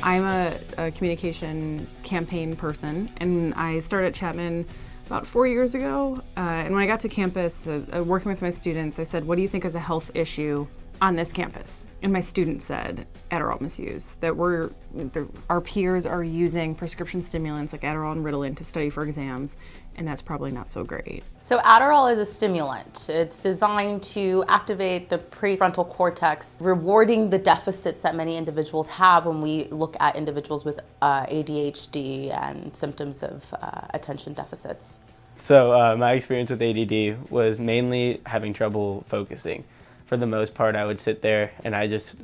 I'm a communication campaign person, and I started at Chapman about 4 years ago. And when I got to campus, working with my students, I said, what do you think is a health issue on this campus? And my students said Adderall misuse, that our peers are using prescription stimulants like Adderall and Ritalin to study for exams, and that's probably not so great. So Adderall is a stimulant. It's designed to activate the prefrontal cortex, rewarding the deficits that many individuals have when we look at individuals with ADHD and symptoms of attention deficits. So my experience with ADD was mainly having trouble focusing. For the most part, I would sit there and I just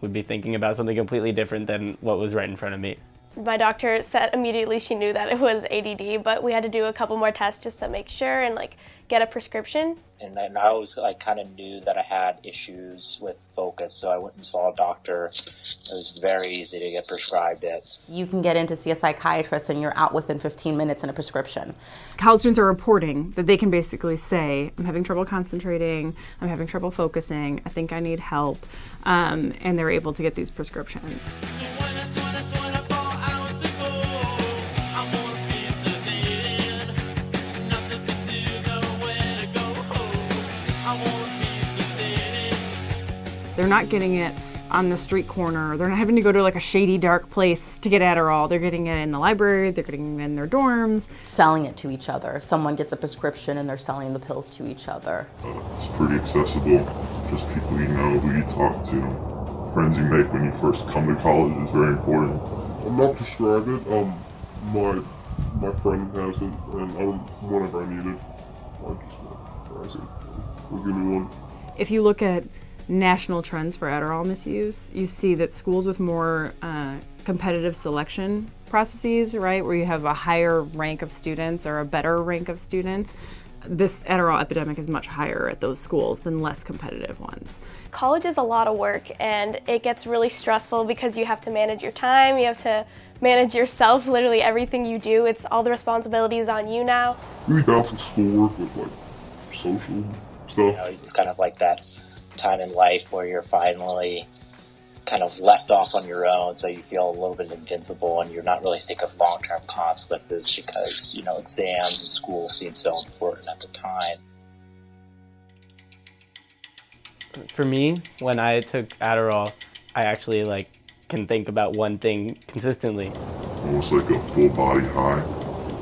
would be thinking about something completely different than what was right in front of me. My doctor said immediately she knew that it was ADD, but we had to do a couple more tests just to make sure and get a prescription. And then I always kind of knew that I had issues with focus, so I went and saw a doctor. It was very easy to get prescribed it. You can get in to see a psychiatrist and you're out within 15 minutes in a prescription. College students are reporting that they can basically say, I'm having trouble concentrating, I'm having trouble focusing, I think I need help, and they're able to get these prescriptions. They're not getting it on the street corner. They're not having to go to a shady, dark place to get Adderall. They're getting it in the library. They're getting it in their dorms. Selling it to each other. Someone gets a prescription and they're selling the pills to each other. It's pretty accessible. Just people you know, who you talk to. Friends you make when you first come to college is very important. I'm not prescribed it. My friend has it, and whenever I need it, I just price it. We'll give me one. If you look at national trends for Adderall misuse, you see that schools with more competitive selection processes, right, where you have a higher rank of students or a better rank of students, this Adderall epidemic is much higher at those schools than less competitive ones. College is a lot of work, and it gets really stressful because you have to manage your time, you have to manage yourself, literally everything you do. It's all the responsibilities on you now. Really balancing schoolwork with social stuff. It's kind of like that time in life where you're finally kind of left off on your own, so you feel a little bit invincible and you're not really thinking of long-term consequences because, exams and school seem so important at the time. For me, when I took Adderall, I actually can think about one thing consistently. Almost like a full body high.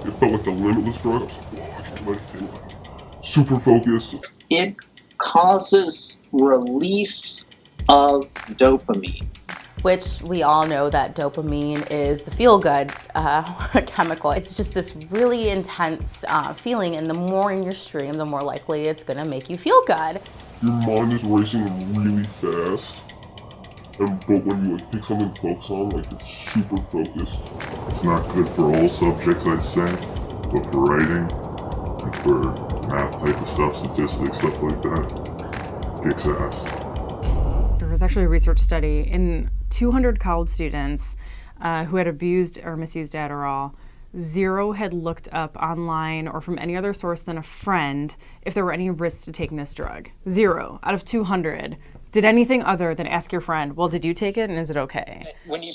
It felt like a limitless drug. I was like, whoa, I can do anything. Super focused. It causes release of dopamine. Which we all know that dopamine is the feel-good chemical. It's just this really intense feeling, and the more in your stream, the more likely it's gonna make you feel good. Your mind is racing really fast, but when you pick something to focus on, you're super focused. It's not good for all subjects, I'd say, but for writing and for math type of stuff, statistics, stuff like that, kicks ass. There was actually a research study in 200 college students who had abused or misused Adderall. 0 had looked up online or from any other source than a friend if there were any risks to taking this drug. 0 out of 200 did anything other than ask your friend, well, did you take it and is it okay? When you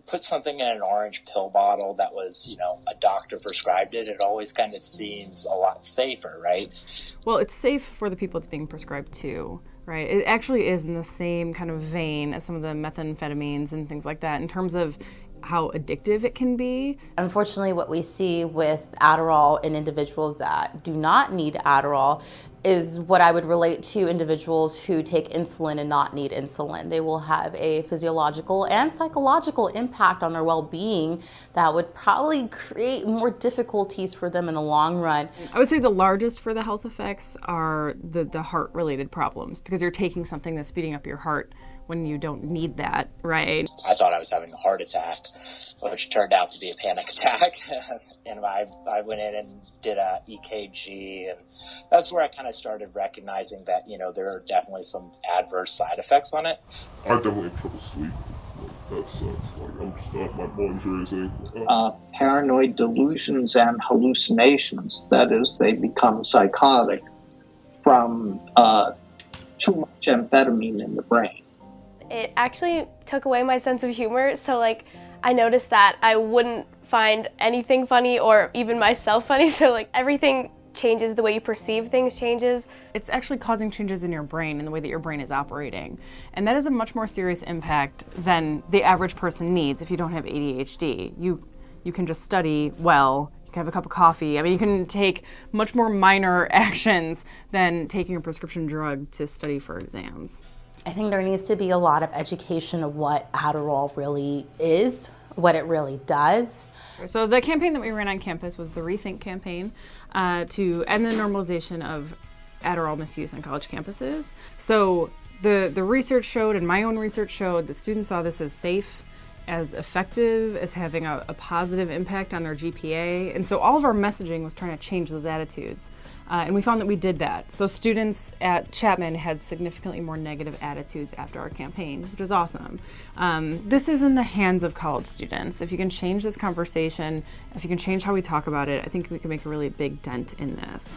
put something in an orange pill bottle that was, a doctor prescribed it, it always kind of seems a lot safer, right? Well, it's safe for the people it's being prescribed to, right? It actually is in the same kind of vein as some of the methamphetamines and things like that in terms of how addictive it can be. Unfortunately, what we see with Adderall in individuals that do not need Adderall is what I would relate to individuals who take insulin and not need insulin. They will have a physiological and psychological impact on their well-being that would probably create more difficulties for them in the long run. I would say the largest for the health effects are the heart-related problems, because you're taking something that's speeding up your heart when you don't need that, right? I thought I was having a heart attack, which turned out to be a panic attack. And I went in and did a EKG, and that's where I kind of started recognizing that, there are definitely some adverse side effects on it. I definitely have trouble sleeping. That sucks. I'm just not, my body's racing. Paranoid delusions and hallucinations, that is, they become psychotic from too much amphetamine in the brain. It actually took away my sense of humor, so I noticed that I wouldn't find anything funny or even myself funny. So like everything changes, the way you perceive things changes. It's actually causing changes in your brain and the way that your brain is operating. And that is a much more serious impact than the average person needs if you don't have ADHD. You can just study well, you can have a cup of coffee. I mean, you can take much more minor actions than taking a prescription drug to study for exams. I think there needs to be a lot of education of what Adderall really is, what it really does. So the campaign that we ran on campus was the Rethink campaign to end the normalization of Adderall misuse on college campuses. So the research showed, and my own research showed, that students saw this as safe, as effective, as having a positive impact on their GPA. And so all of our messaging was trying to change those attitudes. And we found that we did that. So students at Chapman had significantly more negative attitudes after our campaign, which is awesome. This is in the hands of college students. If you can change this conversation, if you can change how we talk about it, I think we can make a really big dent in this.